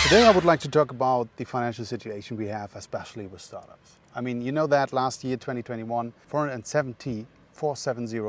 Today I would like to talk about the financial situation we have, especially with startups. I mean, you know that last year, 2021, 470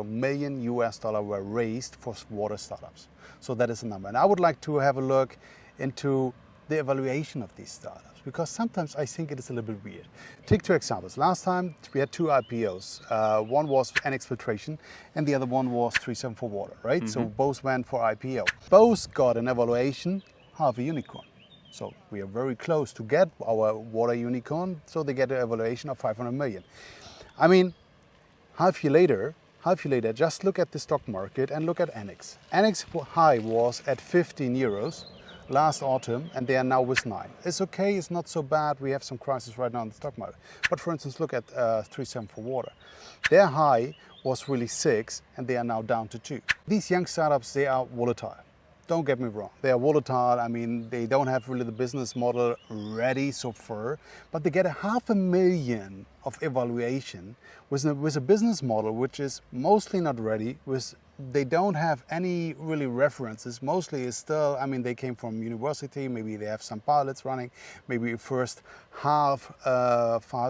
million US dollar were raised for water startups. So that is a number. And I would like to have a look into the evaluation of these startups, because sometimes I think it is a little bit weird. Take two examples. Last time we had two IPOs. One was NX Filtration and the other one was 374 Water, right? So both went for IPO. Both got an evaluation, half a unicorn. So we are very close to get our water unicorn, so they get an evaluation of 500 million. I mean, half year later, just look at the stock market and look at NX. NX high was at 15 euros last autumn, and they are now with 9. It's okay, it's not so bad. We have some crisis right now in the stock market. But for instance, look at 374 Water. Their high was really 6, and they are now down to 2. These young startups, they are volatile. Don't get me wrong, they are volatile. I mean, they don't have really the business model ready so far, but they get 500,000 of evaluation with a business model which is mostly not ready. They don't have any really references. Mostly is still, I mean, they came from university, maybe they have some pilots running, maybe first half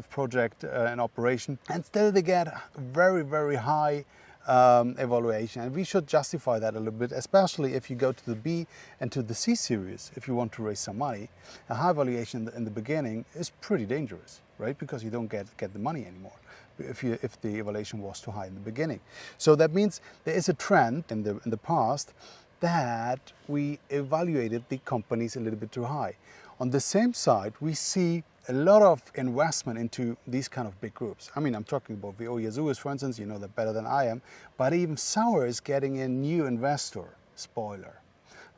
project in operation, and still they get very, very high evaluation, and we should justify that a little bit, especially if you go to the B and to the C series. If you want to raise some money, a high valuation in the beginning is pretty dangerous, right? Because you don't get the money anymore if the evaluation was too high in the beginning. So that means there is a trend in the past that we evaluated the companies a little bit too high. On the same side, we see a lot of investment into these kind of big groups. I mean, I'm talking about the Yazoo, for instance, you know that better than I am, but even Sauer is getting a new investor, spoiler,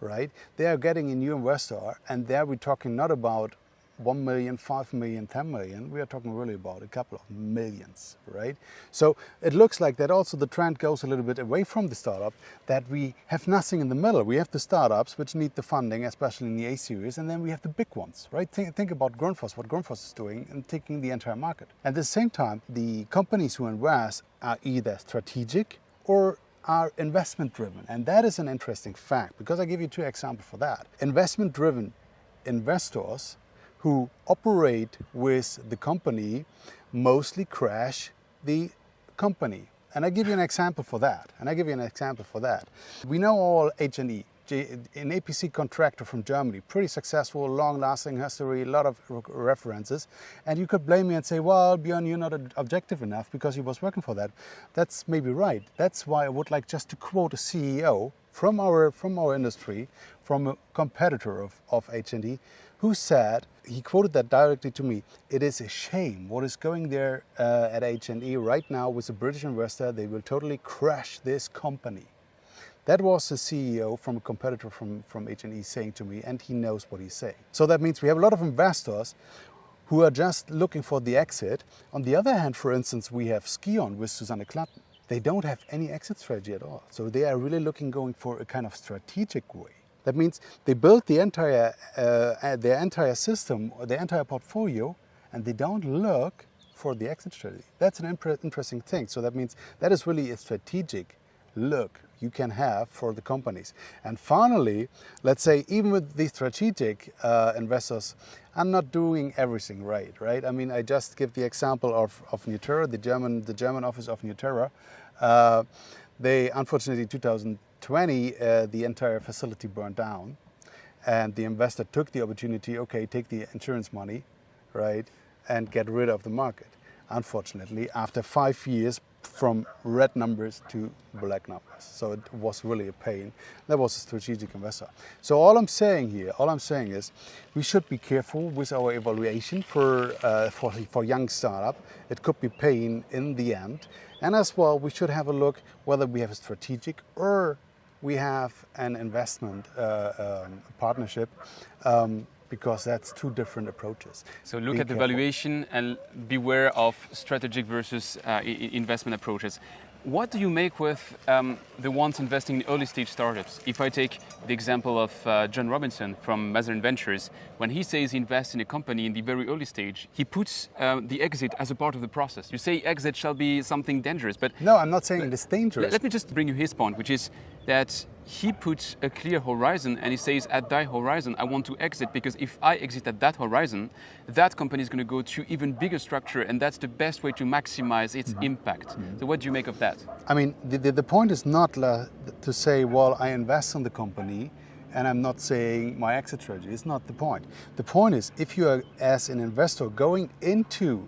right? They are getting a new investor, and there we're talking not about 1 million, 5 million, 10 million, we are talking really about a couple of millions, right? So it looks like that also the trend goes a little bit away from the startup, that we have nothing in the middle. We have the startups which need the funding, especially in the A series, and then we have the big ones, right? Think about Grundfos, what Grundfos is doing and taking the entire market. At the same time, the companies who invest are either strategic or are investment driven. And that is an interesting fact, because I give you two examples for that. Investment driven investors who operate with the company mostly crash the company. And I give you an example for that. We know all H&E, an APC contractor from Germany, pretty successful, long-lasting history, a lot of references. And you could blame me and say, well, Björn, you're not objective enough because he was working for that. That's maybe right. That's why I would like just to quote a CEO from our industry, from a competitor of H&E, who said, he quoted that directly to me, "It is a shame what is going there at H&E right now with a British investor. They will totally crash this company." That was the CEO from a competitor from H&E saying to me, and he knows what he's saying. So that means we have a lot of investors who are just looking for the exit. On the other hand, for instance, we have Skion with Susanne Klatten. They don't have any exit strategy at all. So they are really going for a kind of strategic way. That means they built their entire system, their entire portfolio, and they don't look for the exit strategy. That's an interesting thing. So that means that is really a strategic look you can have for the companies. And finally, let's say even with the strategic investors, I'm not doing everything right? I mean, I just give the example of Nuterra, the German office of Nuterra. They unfortunately 2020 the entire facility burned down, and the investor took the opportunity, okay, take the insurance money, right, and get rid of the market. Unfortunately, after 5 years from red numbers to black numbers. So it was really a pain. That was a strategic investor. So all I'm saying is we should be careful with our evaluation for young startup. It could be pain in the end. And as well, we should have a look whether we have a strategic or we have an investment partnership, because that's two different approaches. So look at the valuation and beware of strategic versus investment approaches. What do you make with the ones investing in early stage startups? If I take the example of John Robinson from Mazarin Ventures, when he says he invests in a company in the very early stage, he puts the exit as a part of the process. You say exit shall be something dangerous, but... No, I'm not saying it's dangerous. Let me just bring you his point, which is that he puts a clear horizon and he says, at that horizon, I want to exit, because if I exit at that horizon, that company is going to go to even bigger structure, and that's the best way to maximize its impact. So what do you make of that? I mean, the point is not to say, well, I invest in the company and I'm not saying my exit strategy. It's not the point. The point is, if you are, as an investor, going into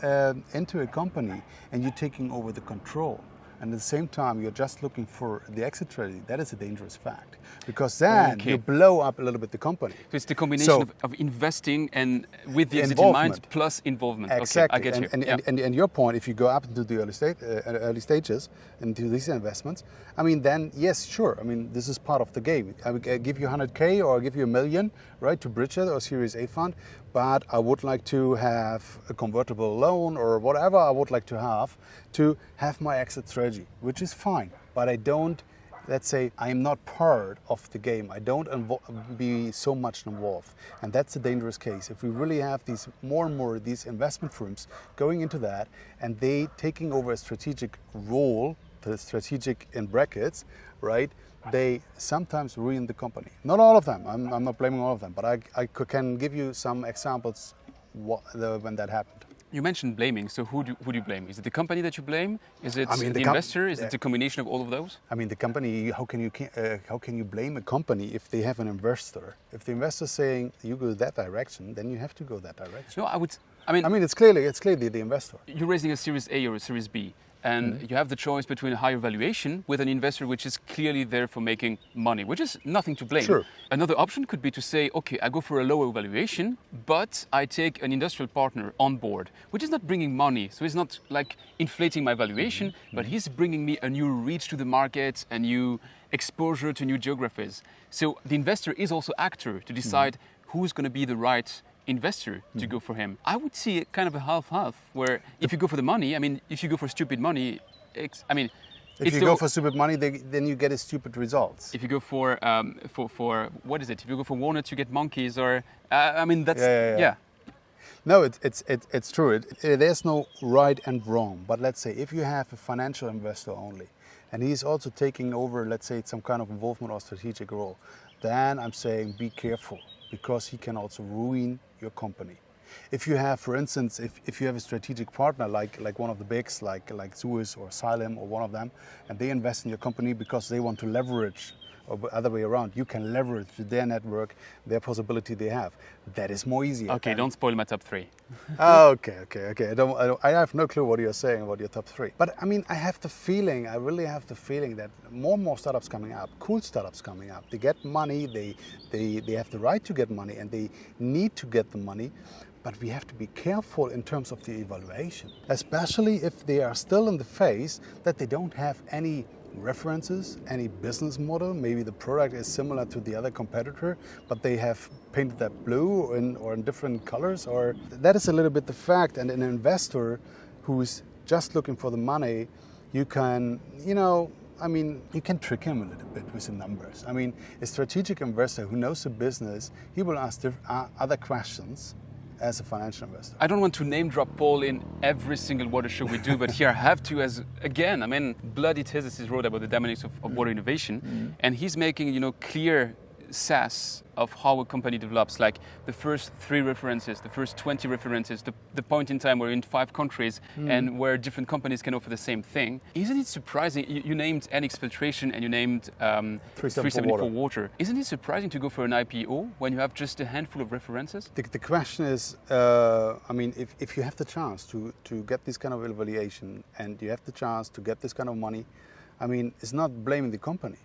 a company and you're taking over the control, and at the same time you're just looking for the exit strategy, that is a dangerous fact, because then you blow up a little bit the company. So it's the combination of investing and with the exit in mind plus involvement. Exactly. Okay, I get you. And your point, if you go up into the early stages, into these investments, I mean, then yes, sure. I mean, this is part of the game. I would give you 100K or give you $1 million, right, to bridge it, or Series A fund, but I would like to have a convertible loan or whatever I would like to have my exit strategy, which is fine. But I don't, let's say, I'm not part of the game. I don't be so much involved. And that's a dangerous case. If we really have these more and more these investment firms going into that and they taking over a strategic role, the strategic in brackets, right, they sometimes ruin the company. Not all of them. I'm not blaming all of them, but I can give you some examples when that happened. You mentioned blaming, so who do you blame? Is it the company that you blame? Is it the investor? Is it a combination of all of those? I mean, the company, how can you blame a company if they have an investor? If the investor is saying you go that direction, then you have to go that direction. No, I mean, it's clearly the investor. You're raising a Series A or a Series B, and you have the choice between a higher valuation with an investor which is clearly there for making money, which is nothing to blame. Sure. Another option could be to say, okay, I go for a lower valuation, but I take an industrial partner on board, which is not bringing money. So he's not like inflating my valuation, but he's bringing me a new reach to the market, a new exposure to new geographies. So the investor is also actor to decide who's going to be the right investor to go for him. I would see it kind of a half-half, where if you go for the money, I mean, if you go for stupid money, if you go for stupid money, then you get stupid results. If you go for what is it? If you go for walnuts, you get monkeys, or I mean, that's yeah. No, it's true. There's no right and wrong. But let's say if you have a financial investor only, and he's also taking over, let's say, some kind of involvement or strategic role, then I'm saying be careful, because he can also ruin your company. If you have, for instance, if you have a strategic partner like one of the bigs, like Suez or Xylem or one of them, and they invest in your company because they want to leverage, or the other way around, you can leverage their network, their possibility they have. That is more easy. Okay, don't spoil my top three. Okay. I have no clue what you're saying about your top three. But I mean, I really have the feeling that more and more startups coming up, cool startups coming up, they get money, they have the right to get money, and they need to get the money. But we have to be careful in terms of the evaluation, especially if they are still in the phase that they don't have any references, any business model. Maybe the product is similar to the other competitor, but they have painted that blue or in different colors. Or that is a little bit the fact. And an investor who's just looking for the money, you can, you can trick him a little bit with the numbers. I mean, a strategic investor who knows the business, he will ask other questions as a financial investor. I don't want to name drop Paul in every single water show we do, but here I have to, Bloody Thesis wrote about the dynamics of water innovation, and he's making, clear SAS of how a company develops, like the first 3 references, the first 20 references, the point in time we're in 5 countries and where different companies can offer the same thing. Isn't it surprising? You named NX Filtration and you named 374 Water. Isn't it surprising to go for an IPO when you have just a handful of references? The question is, if you have the chance to get this kind of evaluation and you have the chance to get this kind of money, it's not blaming the company.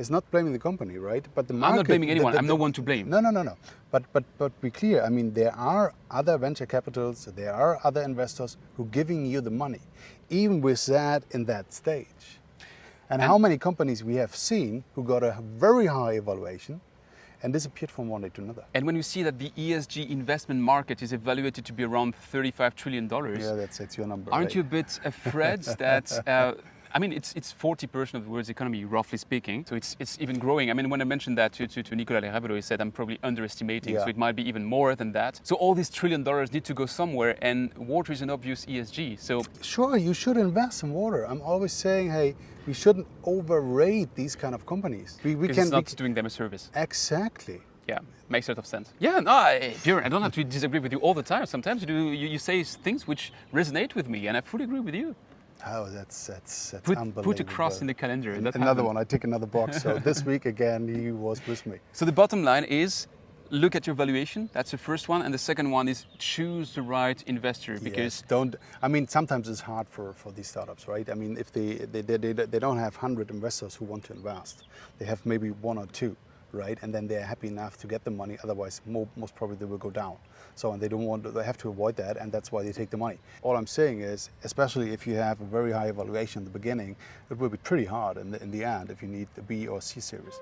It's not blaming the company, right? But the market, I'm not blaming anyone. I'm no one to blame. No. But be clear. There are other venture capitals, there are other investors who are giving you the money, even with that in that stage. And how many companies we have seen who got a very high evaluation and disappeared from one day to another. And when you see that the ESG investment market is evaluated to be around $35 trillion, yeah, that's your number. Aren't you a bit afraid that I mean, it's 40% of the world's economy, roughly speaking. So it's even growing. I mean, when I mentioned that to Nicolas Lerabero, he said I'm probably underestimating. Yeah. So it might be even more than that. So all these $1 trillion need to go somewhere, and water is an obvious ESG. So sure, you should invest in water. I'm always saying, hey, we shouldn't overrate these kind of companies. We because it's not doing them a service. Exactly. Yeah, makes a lot of sense. Yeah, no, Björn, I don't have to disagree with you all the time. Sometimes you say things which resonate with me, and I fully agree with you. Oh, that's unbelievable. Put a cross in the calendar. And another one. I tick another box. So this week again, he was with me. So the bottom line is, look at your valuation. That's the first one, and the second one is choose the right investor. Because sometimes it's hard for these startups, right? I mean, if they don't have 100 investors who want to invest, they have maybe 1 or 2. Right, and then they're happy enough to get the money. Otherwise, most probably they will go down. So, and they have to avoid that, and that's why they take the money. All I'm saying is, especially if you have a very high evaluation in the beginning, it will be pretty hard in the end if you need the B or C series.